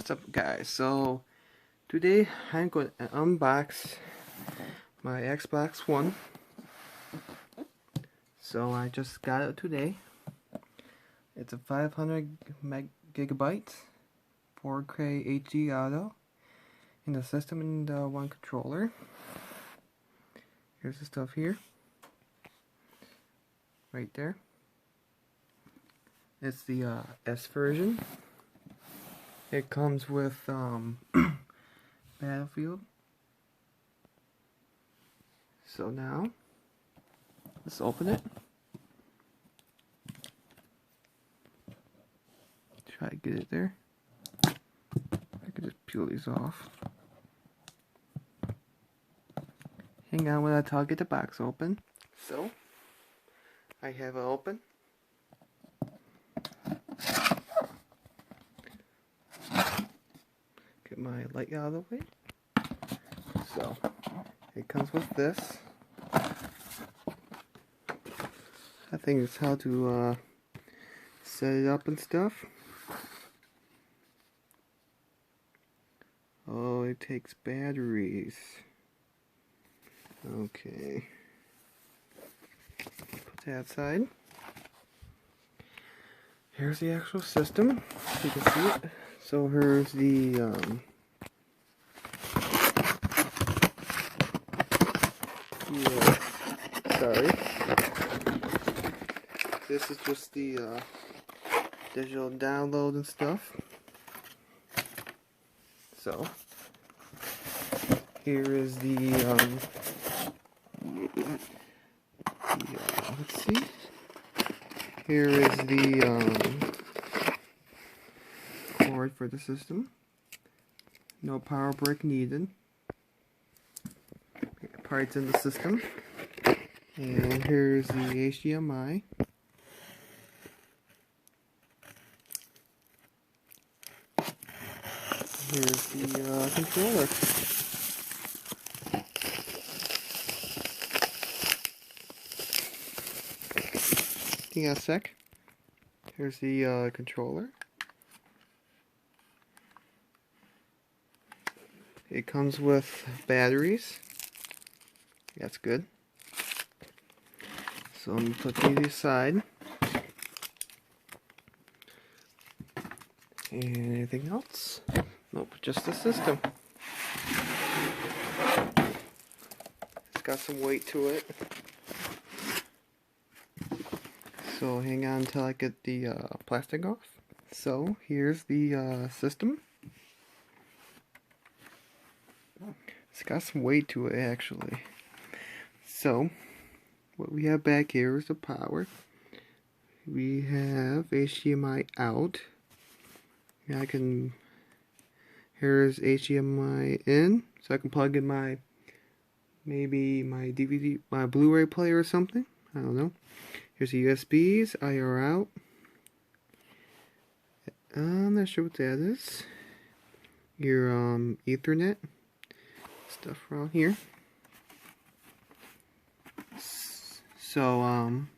What's up, guys? So today I'm going to unbox my Xbox One. So I just got it today. It's a 500 gigabyte 4K HD auto in the system and one controller. Here's the stuff here, right there. It's the S version. It comes with Battlefield. So now, let's open it. Try to get it there. I could just peel these off. Hang on while I get the box open. So, I have it open. Get my light out of the way. So, it comes with this. I think it's how to set it up and stuff. Oh, it takes batteries. Okay. Put that aside. Here's the actual system. You can see it. So here's the sorry. This is just the digital download and stuff. So here is the let's see. Here is the cord for the system. No power brick needed. Parts in the system. And here's the HDMI. Here's the controller. Hang on a sec. Here's the controller. It comes with batteries. That's good. So I'm going to put these aside. And anything else? Nope, just the system. It's got some weight to it. So hang on until I get the plastic off. So here's the system. It's got some weight to it actually. So what we have back here is the power. We have HDMI out. Here's HDMI in, so I can plug in my DVD, my Blu-ray player or something. I don't know. Here's the USBs, IR out. I'm not sure what that is. Your Ethernet stuff around here. So I'm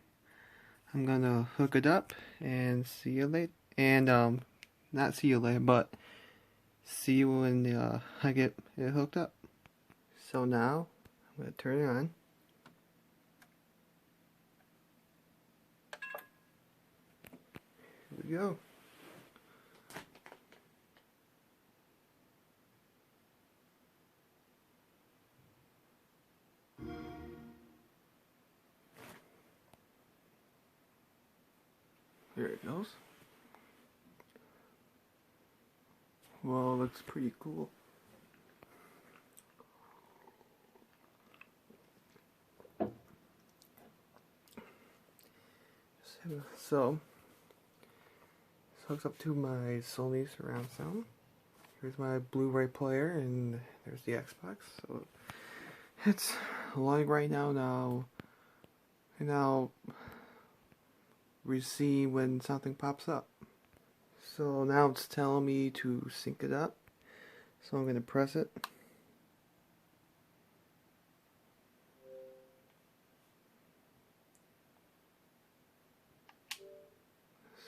gonna hook it up and see you later. And not see you later, but see you when I get it hooked up. So now I'm gonna turn it on. Here we go. There it goes. Well, it looks pretty cool. So, this hooks up to my Sony surround sound. Here's my Blu-ray player, and there's the Xbox. So it's live right now. And now we see when something pops up. So now it's telling me to sync it up. So I'm going to press it.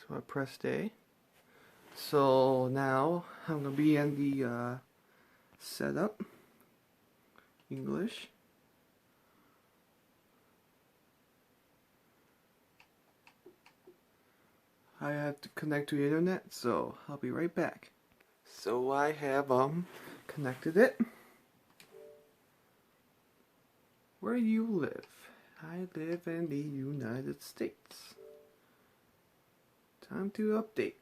So I pressed A. So now I'm gonna be in the setup English. I have to connect to the internet, so I'll be right back. So I have connected it. Where do you live? I live in the United States. Time to update.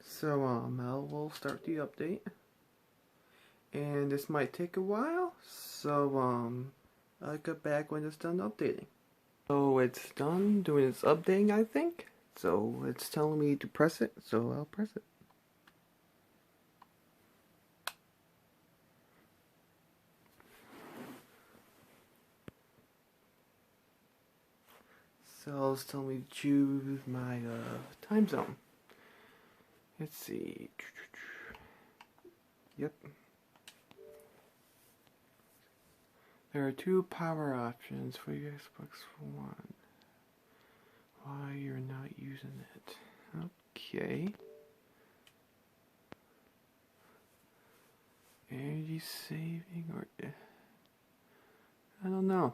So I will start the update, and this might take a while. So I'll get back when it's done updating. So it's done doing its updating, I think. So it's telling me to press it, so I'll press it. So it's telling me to choose my time zone. Let's see. Yep. There are two power options for your Xbox One. Why you're not using it? Okay. Energy saving or I don't know.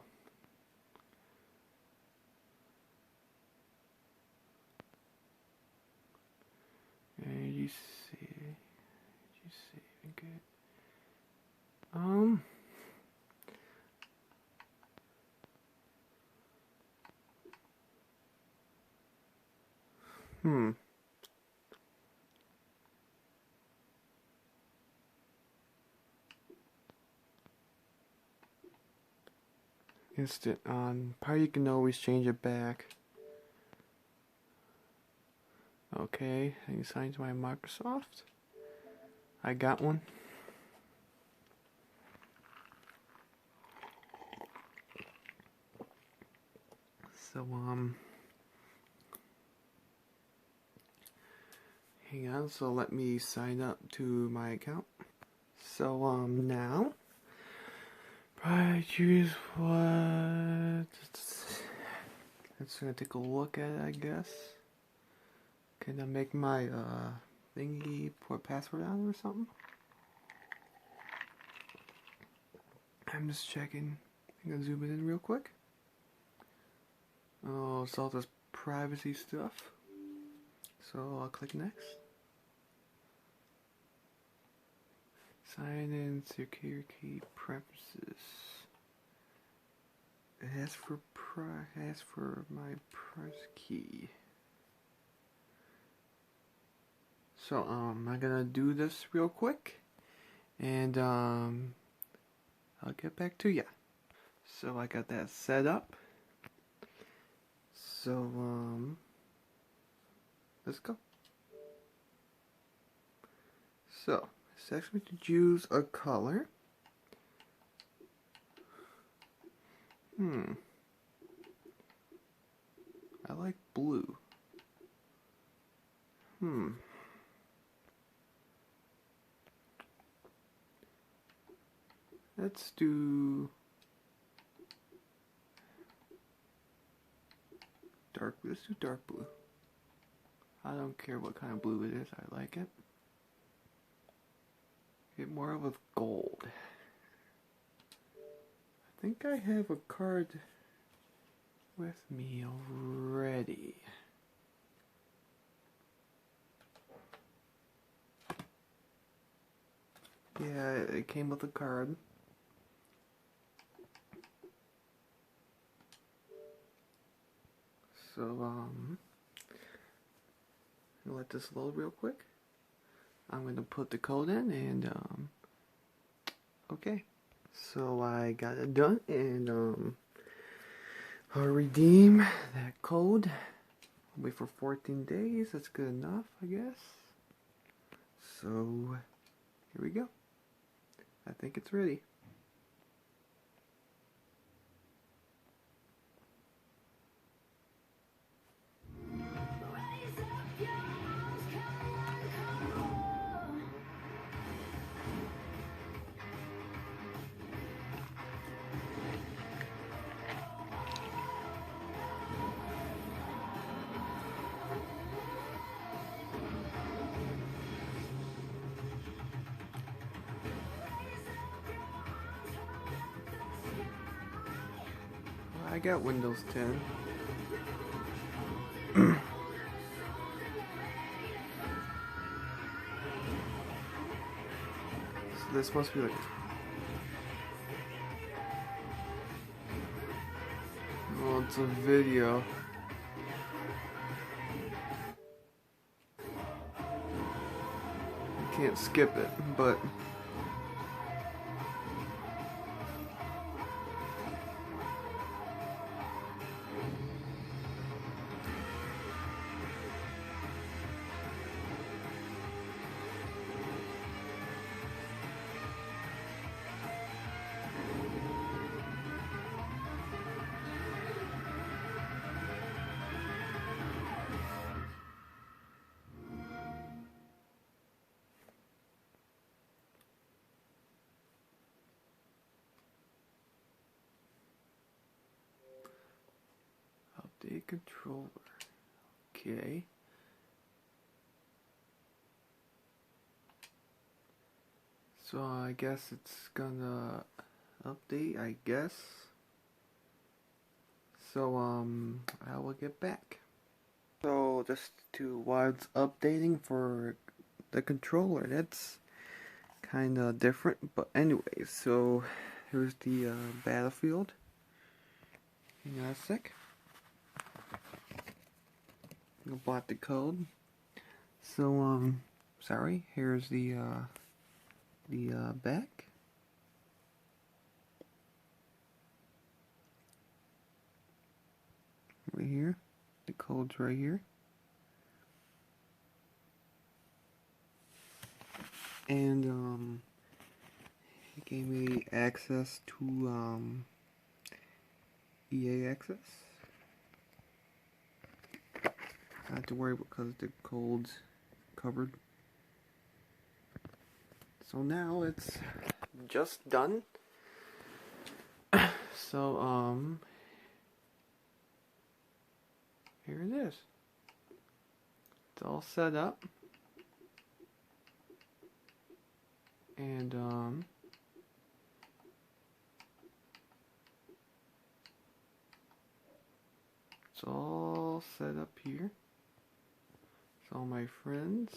Energy saving. Good. Instant on. Probably you can always change it back. Okay, I can sign to my Microsoft. I got one. So hang on, so let me sign up to my account. So now probably choose what it's gonna take a look at it, I guess. Can I make my thingy put password on or something? I'm just checking. I'm gonna zoom it in real quick. Oh, it's all this privacy stuff. So I'll click next. Sign in security preferences. Ask for my passkey. So I'm gonna do this real quick, and I'll get back to ya. So I got that set up. So let's go. So it's asking me to choose a color. I like blue. Let's do dark blue. Let's do dark blue. I don't care what kind of blue it is, I like it. Get more of a gold. I think I have a card with me already. Yeah, it came with a card. So, let this load real quick. I'm going to put the code in and, okay. So I got it done and, I'll redeem that code. I'll wait for 14 days. That's good enough, I guess. So, here we go. I think it's ready. I got Windows 10. So this must be like, well, it's a video. You can't skip it, but update controller. Okay. So I guess it's gonna update, I guess. So I will get back. So just to while it's updating for the controller, that's kinda different, but anyway, so here's the battlefield. Hang on a sec. I'll block the code. So sorry, here's the back. Right here. The code's right here. And it gave me access to EA access. Not have to worry because the code's covered. So now it's just done. So here it is. It's all set up. And it's all set up here. It's all my friends.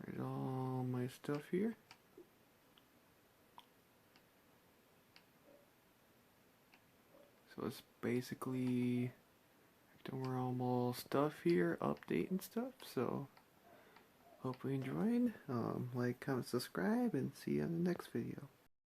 There's all my stuff here. So it's basically we're almost stuff here, updating stuff. So hope you enjoyed. Like, comment, subscribe, and see you on the next video.